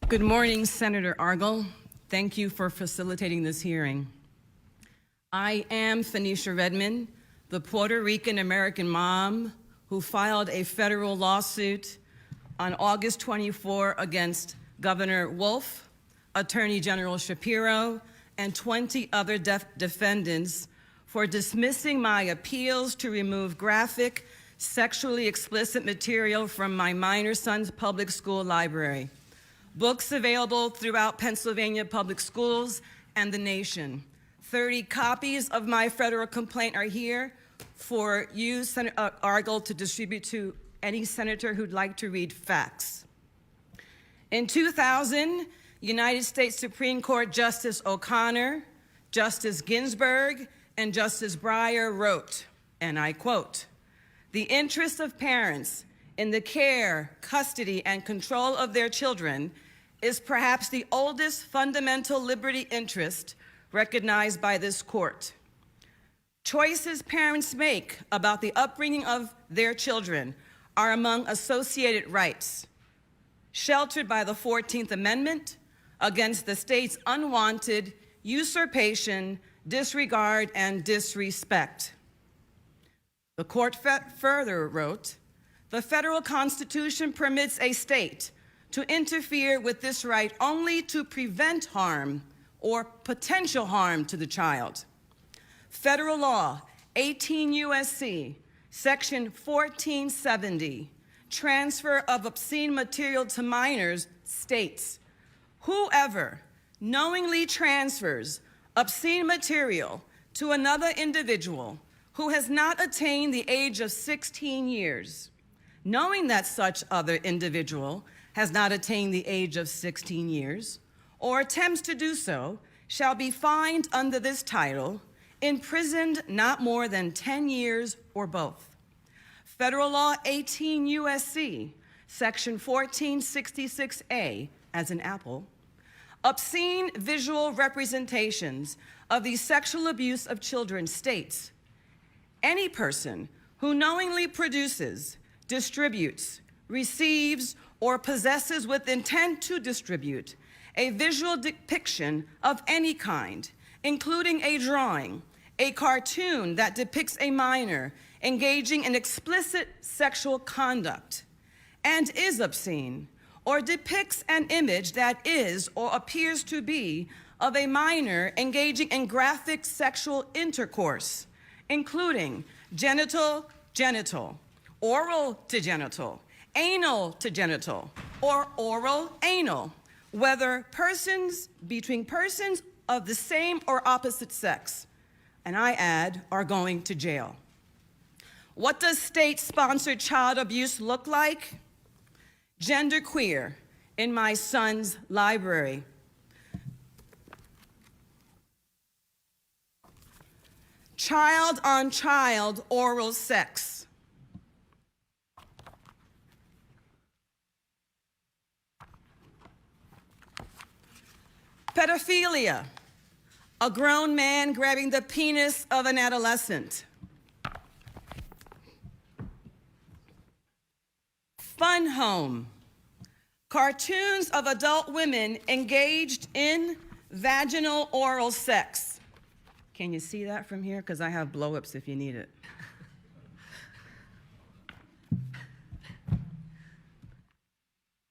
Good morning, Senator Argyle. Thank you for facilitating this hearing. I am Fenicia Redman, the Puerto Rican American mom who filed a federal lawsuit on August 24 against Governor Wolf, Attorney General Shapiro, and 20 other defendants for dismissing my appeals to remove graphic, sexually explicit material from my minor son's public school library. Books available throughout Pennsylvania public schools and the nation. 30 copies of my federal complaint are here for you, Senator Argyle, to distribute to any senator who'd like to read facts. In 2000, United States Supreme Court Justice O'Connor, Justice Ginsburg, and Justice Breyer wrote, and I quote, "The interest of parents in the care, custody, and control of their children is perhaps the oldest fundamental liberty interest recognized by this court. Choices parents make about the upbringing of their children are among associated rights, sheltered by the 14th Amendment against the state's unwanted usurpation, disregard, and disrespect." The court further wrote, "The federal Constitution permits a state to interfere with this right only to prevent harm or potential harm to the child. Federal law, 18 U.S.C., Section 1470, transfer of obscene material to minors, states, whoever knowingly transfers obscene material to another individual who has not attained the age of 16 years, knowing that such other individual has not attained the age of 16 years, or attempts to do so, shall be fined under this title, imprisoned not more than 10 years or both." Federal law 18 U.S.C., Section 1466A, as in Apple, obscene visual representations of the sexual abuse of children states, any person who knowingly produces, distributes, receives, or possesses with intent to distribute a visual depiction of any kind, including a drawing, a cartoon that depicts a minor engaging in explicit sexual conduct and is obscene, or depicts an image that is or appears to be of a minor engaging in graphic sexual intercourse, including genital, oral to genital, anal to genital, or oral anal, whether between persons of the same or opposite sex, and I add, are going to jail. What does state-sponsored child abuse look like? Genderqueer in my son's library. Child-on-child oral sex. Pedophilia, a grown man grabbing the penis of an adolescent. Fun home, cartoons of adult women engaged in vaginal oral sex. Can you see that from here? Because I have blow-ups if you need it.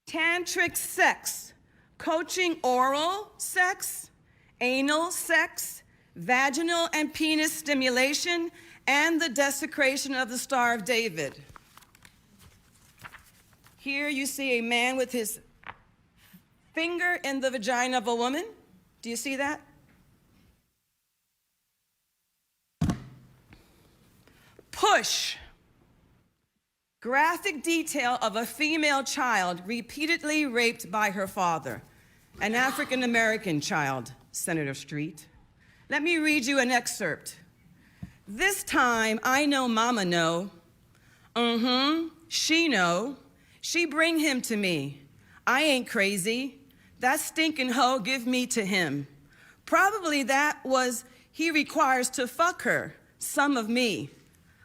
Tantric sex, coaching oral sex, anal sex, vaginal and penis stimulation, and the desecration of the Star of David. Here you see a man with his finger in the vagina of a woman. Do you see that? Push. Graphic detail of a female child repeatedly raped by her father, an African-American child, Senator Street. Let me read you an excerpt. "This time I know mama know. She know. She bring him to me. I ain't crazy. That stinking hoe give me to him. Probably that was he requires to fuck her, some of me.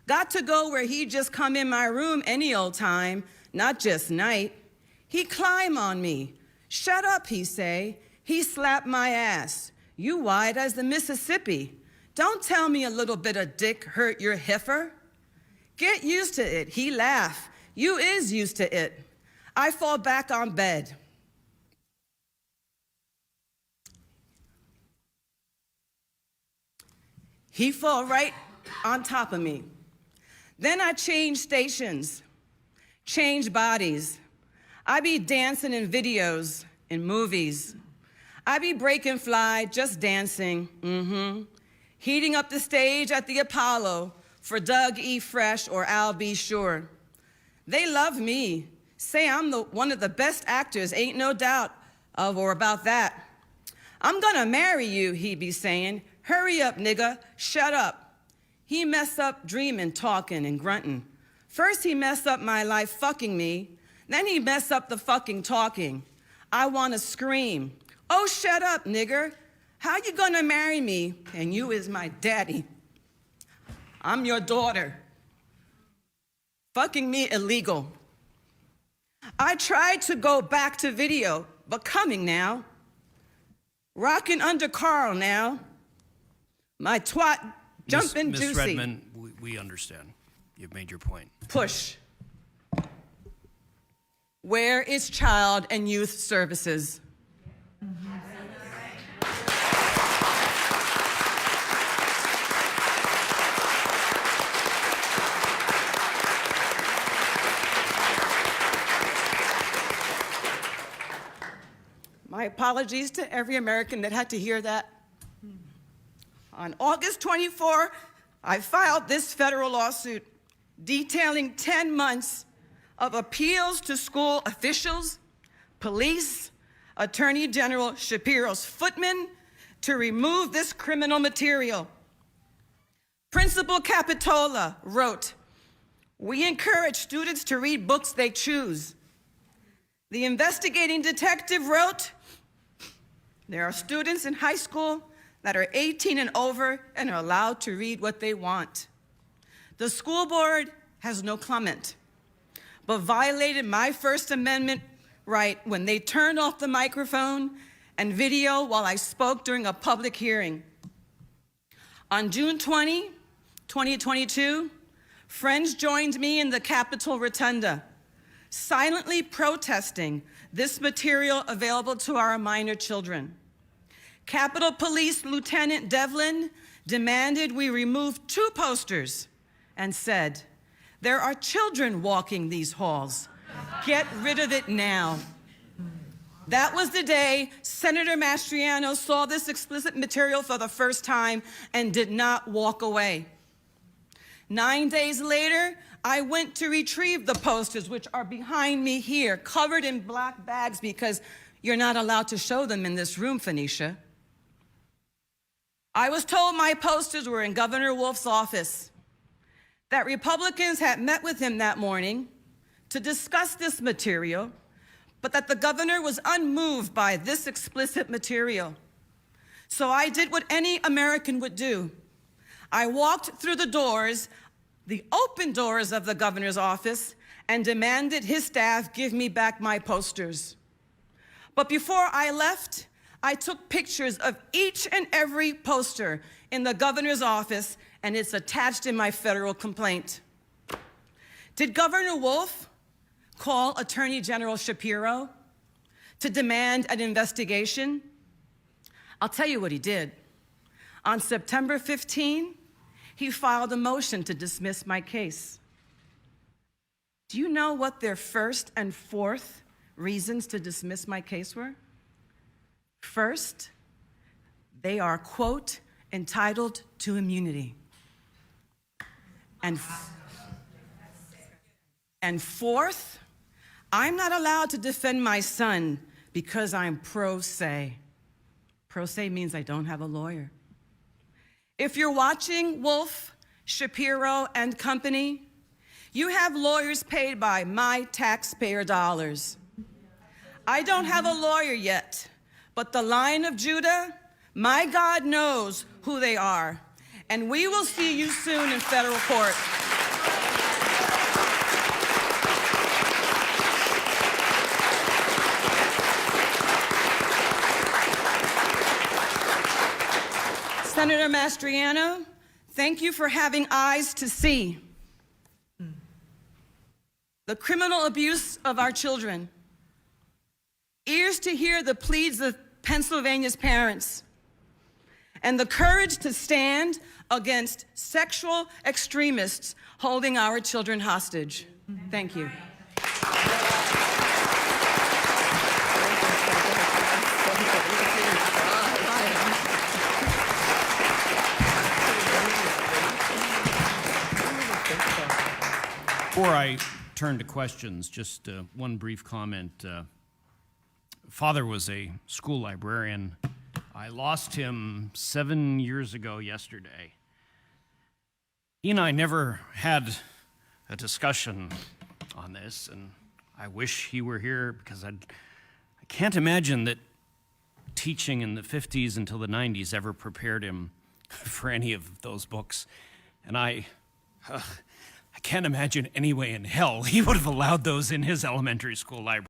Got to go where he just come in my room any old time, not just night. He climb on me, Shut up, he say. He slapped my ass. You wide as the Mississippi. Don't tell me a little bit of dick hurt your heifer. Get used to it, he laugh. You is used to it. I fall back on bed. He fall right on top of me. Then I change stations, change bodies. I be dancing in videos, in movies. I be breaking fly, just dancing, Heating up the stage at the Apollo for Doug E. Fresh or Al B. Sure. They love me, say I'm one of the best actors, ain't no doubt of or about that. I'm gonna marry you, he be saying. Hurry up, nigga, shut up. He mess up dreaming, talking, and grunting. First he mess up my life fucking me, then he mess up the fucking talking. I wanna scream. Oh, shut up, nigger. How you gonna marry me and you is my daddy? I'm your daughter. Fucking me illegal. I tried to go back to video, but coming now. Rocking under Carl now. My twat jumping juicy. Ms. Redman, we understand. You've made your point. Push. Where is Child and Youth Services? My apologies to every American that had to hear that. On August 24, I filed this federal lawsuit detailing 10 months of appeals to school officials, police, Attorney General Shapiro's footmen to remove this criminal material. Principal Capitola wrote, "We encourage students to read books they choose." The investigating detective wrote, "There are students in high school that are 18 and over and are allowed to read what they want." The school board has no comment, but violated my First Amendment right when they turned off the microphone and video while I spoke during a public hearing. On June 20, 2022, friends joined me in the Capitol Rotunda, silently protesting this material available to our minor children. Capitol Police Lieutenant Devlin demanded we remove 2 posters and said, "There are children walking these halls. Get rid of it now." That was the day Senator Mastriano saw this explicit material for the first time and did not walk away. 9 days later, I went to retrieve the posters, which are behind me here, covered in black bags because you're not allowed to show them in this room, Fenicia. I was told my posters were in Governor Wolf's office, that Republicans had met with him that morning to discuss this material, but that the governor was unmoved by this explicit material. So I did what any American would do. I walked through the doors, the open doors of the governor's office, and demanded his staff give me back my posters. But before I left, I took pictures of each and every poster in the governor's office, and it's attached in my federal complaint. Did Governor Wolf call Attorney General Shapiro to demand an investigation? I'll tell you what he did. On September 15, he filed a motion to dismiss my case. Do you know what their first and fourth reasons to dismiss my case were? First, they are, quote, entitled to immunity. And fourth, I'm not allowed to defend my son because I'm pro se. Pro se means I don't have a lawyer. If you're watching Wolf, Shapiro, and company, you have lawyers paid by my taxpayer dollars. I don't have a lawyer yet, but the Lion of Judah, my God knows who they are, and we will see you soon in federal court. Senator Mastriano, thank you for having eyes to see the criminal abuse of our children, ears to hear the pleas of Pennsylvania's parents, and the courage to stand against sexual extremists holding our children hostage. Thank you. Before I turn to questions, just one brief comment. Father was a school librarian. I lost him 7 years ago yesterday. He and I never had a discussion on this, and I wish he were here because I can't imagine that teaching in the 50s until the 90s ever prepared him for any of those books. And I can't imagine any way in hell he would have allowed those in his elementary school library.